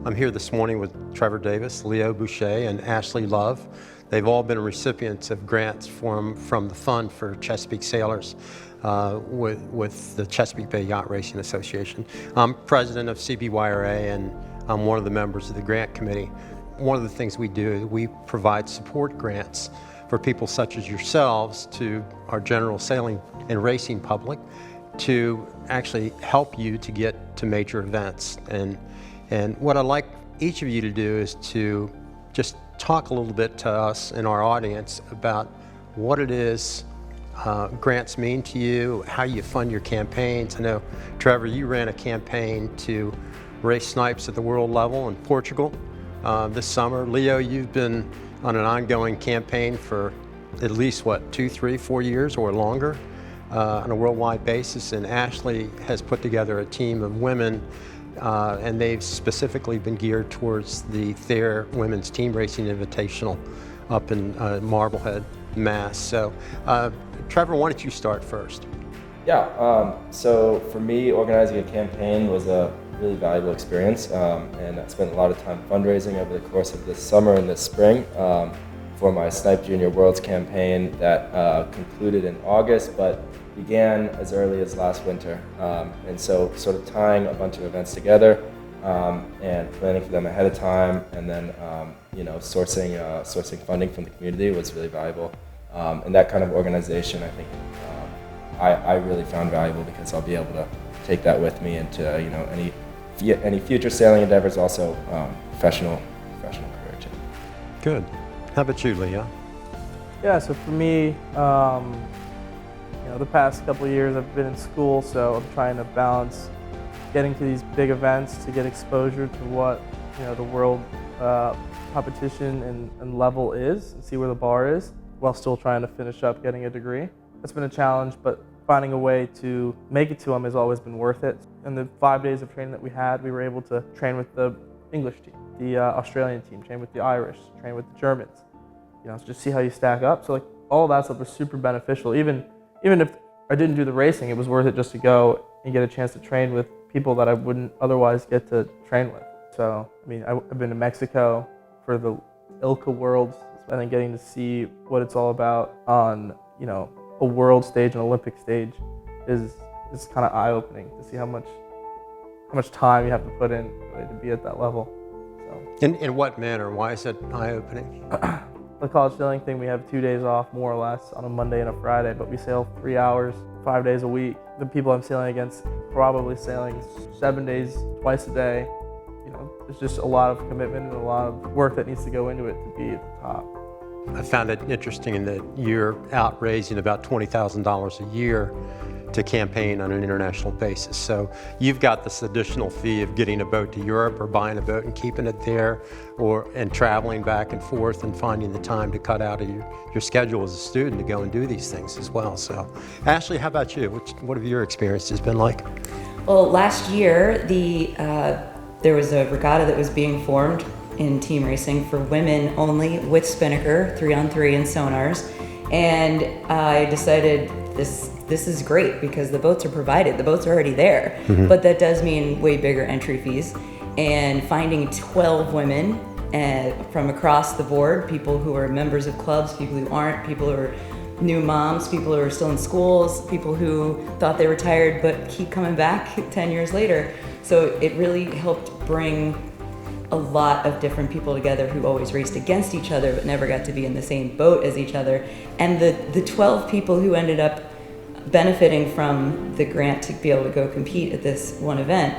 I'm here this morning with Trevor Davis, Leo Boucher, and Ashley Love. They've all been recipients of grants from the Fund for Chesapeake Sailors with the Chesapeake Bay Yacht Racing Association. I'm president of CBYRA, and I'm one of the members of the grant committee. One of the things we do, we provide support grants for people such as yourselves to our general sailing and racing public to actually help you to get to major events. And what I'd like each of you to do is to just talk a little bit to us and our audience about what it is grants mean to you, how you fund your campaigns. I know, Trevor, you ran a campaign to race snipes at the world level in Portugal this summer. Leo, you've been on an ongoing campaign for at least, 2, 3, 4 years or longer on a worldwide basis. And Ashley has put together a team of women and they've specifically been geared towards the Thayer Women's Team Racing Invitational up in Marblehead, Mass. So, Trevor, why don't you start first? Yeah, so for me, organizing a campaign was a really valuable experience, and I spent a lot of time fundraising over the course of this summer and this spring for my Snipe Junior Worlds campaign that concluded in August, but began as early as last winter. And so sort of tying a bunch of events together and planning for them ahead of time, and then sourcing funding from the community was really valuable. And that kind of organization, I think, I really found valuable because I'll be able to take that with me into any future sailing endeavors, also professional career too. Good. How about you, Leo? Yeah, so for me, the past couple of years I've been in school, so I'm trying to balance getting to these big events to get exposure to what the world competition and level is, and see where the bar is, while still trying to finish up getting a degree. That's been a challenge, but finding a way to make it to them has always been worth it. In the 5 days of training that we had, we were able to train with the English team, the Australian team, train with the Irish, train with the Germans. So just see how you stack up. So all that stuff was super beneficial. Even if I didn't do the racing, it was worth it just to go and get a chance to train with people that I wouldn't otherwise get to train with. So, I've been to Mexico for the ILCA Worlds, and then getting to see what it's all about on, a world stage, an Olympic stage, is kind of eye-opening to see how much time you have to put in really to be at that level. So. In what manner? Why is it eye-opening? The college sailing thing, we have 2 days off, more or less, on a Monday and a Friday, but we sail 3 hours, 5 days a week. The people I'm sailing against probably sailing 7 days, twice a day. There's just a lot of commitment and a lot of work that needs to go into it to be at the top. I found it interesting in that you're out raising about $20,000 a year to campaign on an international basis. So you've got this additional fee of getting a boat to Europe or buying a boat and keeping it there, and traveling back and forth and finding the time to cut out of your schedule as a student to go and do these things as well. So Ashley, how about you? What have your experiences been like? Well, last year there was a regatta that was being formed in team racing for women only with spinnaker, 3-on-3 and sonars. And I decided this is great because the boats are provided, the boats are already there. Mm-hmm. But that does mean way bigger entry fees. And finding 12 women from across the board, people who are members of clubs, people who aren't, people who are new moms, people who are still in schools, people who thought they were retired but keep coming back 10 years later. So it really helped bring a lot of different people together who always raced against each other but never got to be in the same boat as each other. And the 12 people who ended up benefiting from the grant to be able to go compete at this one event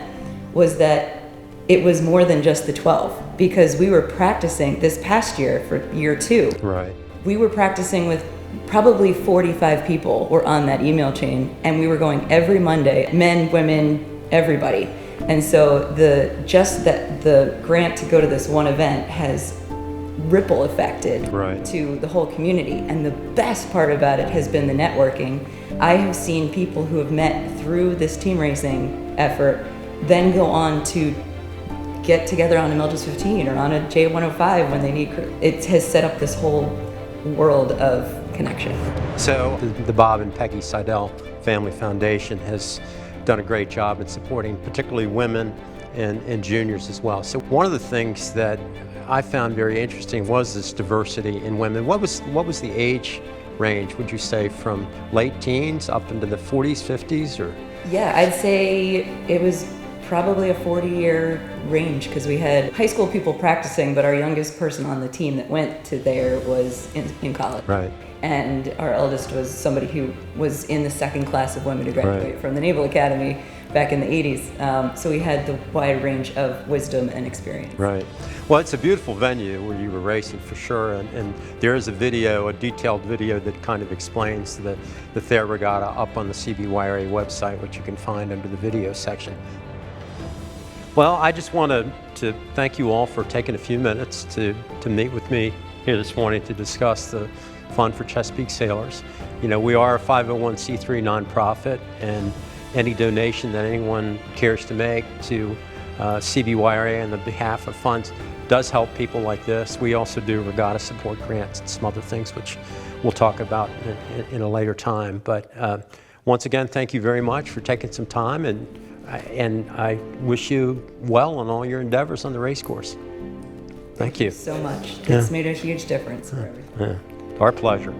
was that it was more than just the 12, because we were practicing this past year for year 2. Right. We were practicing with probably 45 people were on that email chain, and we were going every Monday, men, women, everybody. And so the grant to go to this one event has ripple affected to the whole community. And the best part about it has been the networking. I have seen people who have met through this team racing effort then go on to get together on a Melges 15 or on a J105 when they need. It has set up this whole world of connection. So the Bob and Peggy Seidel Family Foundation has done a great job in supporting particularly women and juniors as well. So one of the things that I found very interesting was this diversity in women. What was the age range, would you say, from late teens up into the 40s, 50s, or? Yeah, I'd say it was probably a 40-year range because we had high school people practicing, but our youngest person on the team that went to there was in college. Right. And our eldest was somebody who was in the second class of women to graduate Right. from the Naval Academy back in the 80s. So we had the wide range of wisdom and experience. Right. Well, it's a beautiful venue where you were racing for sure, and there is a video, a detailed video that kind of explains the Thayer Regatta up on the CBYRA website, which you can find under the video section. Well, I just want to thank you all for taking a few minutes to meet with me here this morning to discuss the Fund for Chesapeake Sailors. You know, we are a 501c3 nonprofit, and any donation that anyone cares to make to CBYRA on the behalf of funds does help people like this. We also do regatta support grants and some other things which we'll talk about in a later time. But once again, thank you very much for taking some time, and I wish you well on all your endeavors on the race course. Thank you. So much. It's made a huge difference for everything. Our pleasure.